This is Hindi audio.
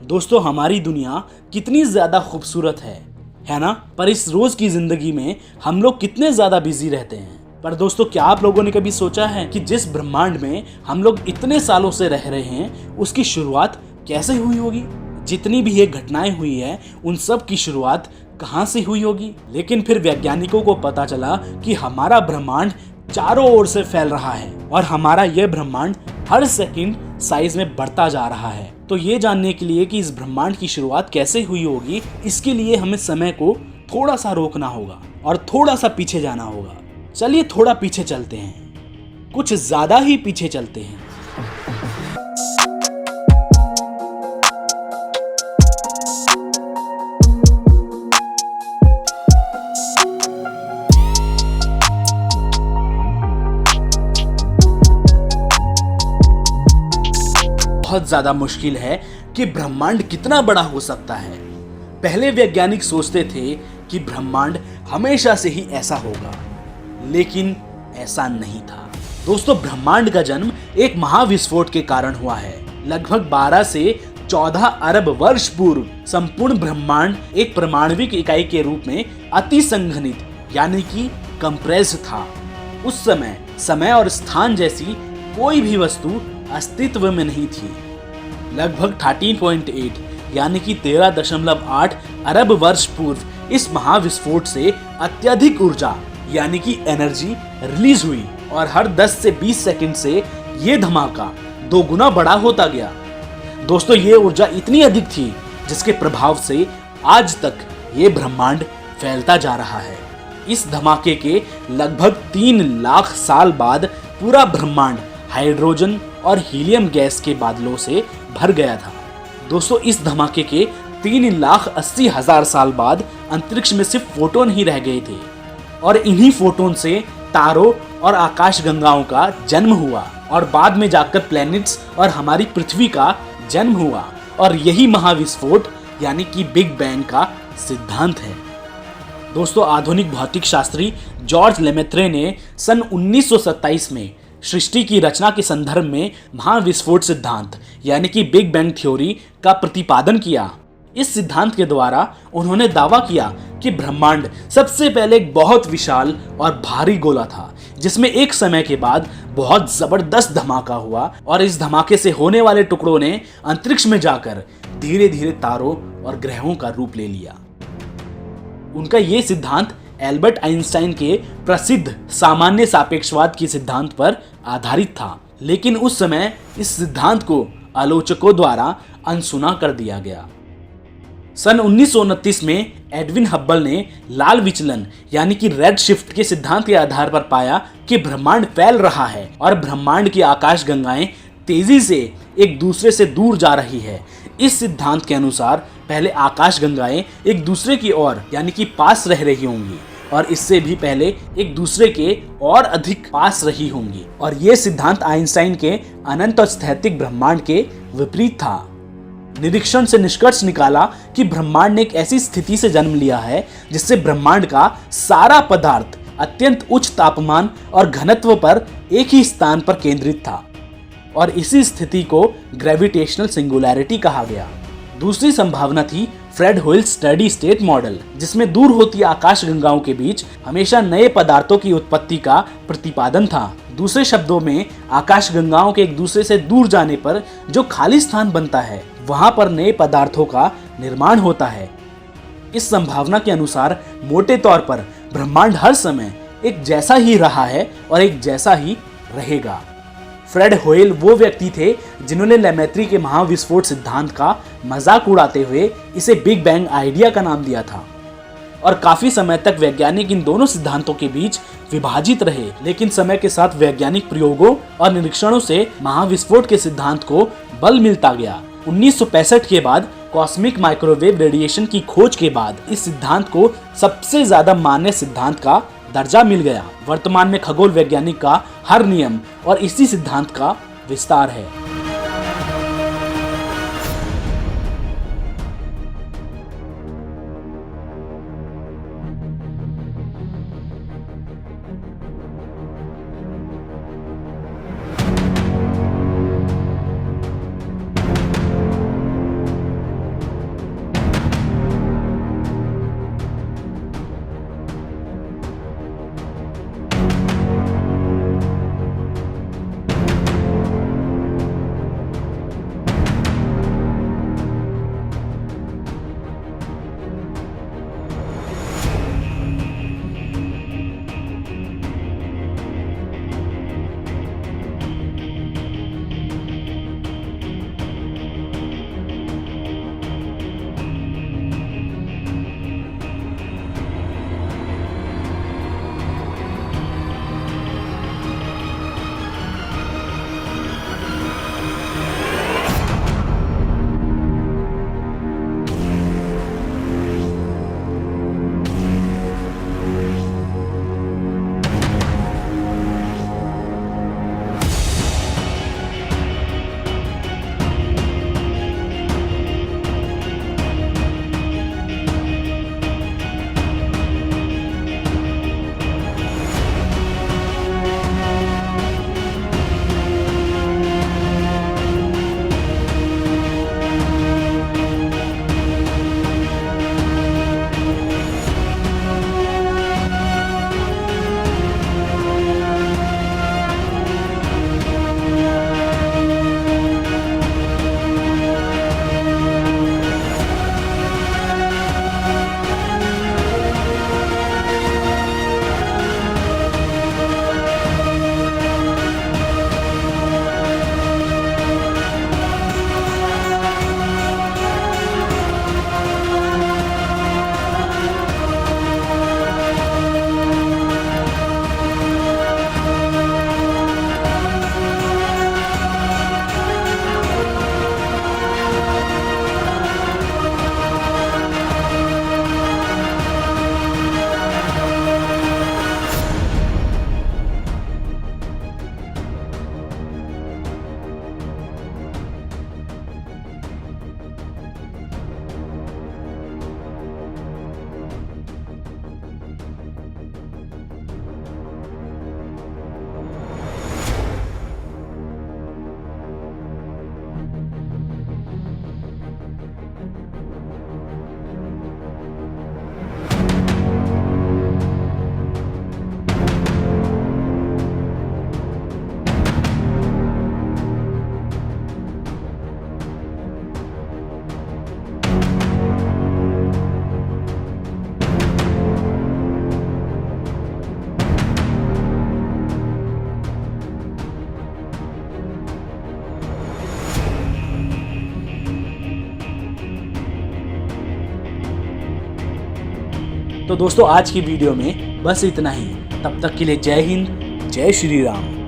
दोस्तों, हमारी दुनिया कितनी ज्यादा खूबसूरत है ना? पर इस रोज की जिंदगी में हम लोग कितने ज्यादा बिजी रहते हैं। पर दोस्तों, क्या आप लोगों ने कभी सोचा है कि जिस ब्रह्मांड में हम लोग इतने सालों से रह रहे हैं, उसकी शुरुआत कैसे हुई होगी? जितनी भी ये घटनाएं हुई है, उन सब की शुरुआत कहाँ से हुई होगी? लेकिन फिर वैज्ञानिकों को पता चला कि हमारा ब्रह्मांड चारों ओर से फैल रहा है और हमारा यह ब्रह्मांड हर सेकंड साइज में बढ़ता जा रहा है। तो ये जानने के लिए कि इस ब्रह्मांड की शुरुआत कैसे हुई होगी, इसके लिए हमें समय को थोड़ा सा रोकना होगा और थोड़ा सा पीछे जाना होगा। चलिए थोड़ा पीछे चलते हैं, कुछ ज्यादा ही पीछे चलते हैं। बहुत ज्यादा मुश्किल है कि ब्रह्मांड कितना बड़ा हो सकता है। पहले वैज्ञानिक सोचते थे कि ब्रह्मांड हमेशा से ही ऐसा होगा, लेकिन ऐसा नहीं था। दोस्तों, ब्रह्मांड का जन्म एक महाविस्फोट के कारण हुआ है। लगभग 12 से 14 अरब वर्ष पूर्व संपूर्ण ब्रह्मांड एक परमाणविक इकाई के रूप में अति संघनित यानी कि कंप्रेस्ड था। उस समय समय और स्थान जैसी कोई भी वस्तु अस्तित्व में नहीं थी। लगभग 13.8 यानी कि 13.8 अरब वर्ष पूर्व इस महाविस्फोट से अत्यधिक ऊर्जा यानी कि एनर्जी रिलीज हुई और हर 10 से 20 सेकंड से ये धमाका 2 गुना बड़ा होता गया। दोस्तों, ये ऊर्जा इतनी अधिक थी जिसके प्रभाव से आज तक ये ब्रह्मांड फैलता जा रहा है। इस धमाके के लगभग 3 लाख साल बाद पूरा ब्रह्मांड हाइड्रोजन और हीलियम गैस के बादलों से भर गया था। दोस्तों, इस धमाके के 3,80,000 साल बाद अंतरिक्ष में सिर्फ फोटोन ही रह गए थे और इन्हीं फोटोन से तारों और आकाशगंगाओं का जन्म हुआ और बाद में जाकर प्लैनेट्स और हमारी पृथ्वी का जन्म हुआ। और यही महाविस्फोट यानी कि बिग बैंग का सिद्धांत है। दोस्तों, आधुनिक भौतिक शास्त्री जॉर्ज लेमेत्रे ने सन 1927 में सृष्टि की रचना के संदर्भ में महाविस्फोट सिद्धांत यानी कि बिग बैंग थ्योरी का प्रतिपादन किया। इस सिद्धांत के द्वारा उन्होंने दावा किया कि ब्रह्मांड सबसे पहले एक बहुत विशाल और भारी गोला था, जिसमें एक समय के बाद बहुत जबरदस्त धमाका हुआ और इस धमाके से होने वाले टुकड़ों ने अंतरिक्ष में जाकर धीरे धीरे तारों और ग्रहों का रूप ले लिया। उनका ये सिद्धांत एल्बर्ट आइंस्टाइन के प्रसिद्ध सामान्य सापेक्षवाद के सिद्धांत पर आधारित था, लेकिन उस समय इस सिद्धांत को आलोचकों द्वारा अनसुना कर दिया गया। सन 1929 में एडविन हब्बल ने लाल विचलन यानी कि रेड शिफ्ट के सिद्धांत के आधार पर पाया कि ब्रह्मांड फैल रहा है और ब्रह्मांड की आकाशगंगाएं तेजी से एक दूसरे से दूर जा रही है। इस सिद्धांत के अनुसार पहले आकाशगंगाएं एक दूसरे की ओर यानी कि पास रह रही होंगी और इससे भी पहले एक दूसरे के और अधिक पास रही होंगी। और यह सिद्धांत आइंस्टाइन के अनंत और स्थैतिक ब्रह्मांड के विपरीत था। निरीक्षण से निष्कर्ष निकाला कि ब्रह्मांड ने एक ऐसी स्थिति से जन्म लिया है जिससे ब्रह्मांड का सारा पदार्थ अत्यंत उच्च तापमान और घनत्व पर एक ही स्थान पर केंद्रित था और इसी स्थिति को ग्रेविटेशनल सिंगुलैरिटी कहा गया। दूसरी संभावना थी फ्रेड होयल स्टडी स्टेट मॉडल, जिसमें दूर होती आकाशगंगाओं के बीच हमेशा नए पदार्थों की उत्पत्ति का प्रतिपादन था। दूसरे शब्दों में, आकाशगंगाओं के एक दूसरे से दूर जाने पर जो खाली स्थान बनता है, वहां पर नए पदार्थों का निर्माण होता है। इस संभावना के अनुसार मोटे तौर पर ब्रह्मांड हर समय एक जैसा ही रहा है और एक जैसा ही रहेगा। फ्रेड होयल वो व्यक्ति थे जिन्होंने लेमेत्री के महाविस्फोट सिद्धांत का मजाक उड़ाते हुए इसे बिग बैंग आइडिया का नाम दिया था और काफी समय तक वैज्ञानिक इन दोनों सिद्धांतों के बीच विभाजित रहे। लेकिन समय के साथ वैज्ञानिक प्रयोगों और निरीक्षणों से महाविस्फोट के सिद्धांत को बल मिलता गया। 1965 के बाद कॉस्मिक माइक्रोवेव रेडिएशन की खोज के बाद इस सिद्धांत को सबसे ज्यादा मान्य सिद्धांत का दर्जा मिल गया। वर्तमान में खगोल वैज्ञानिक का हर नियम और इसी सिद्धांत का विस्तार है। तो दोस्तों आज की वीडियो में बस इतना ही। तब तक के लिए जय हिंद, जय श्री राम।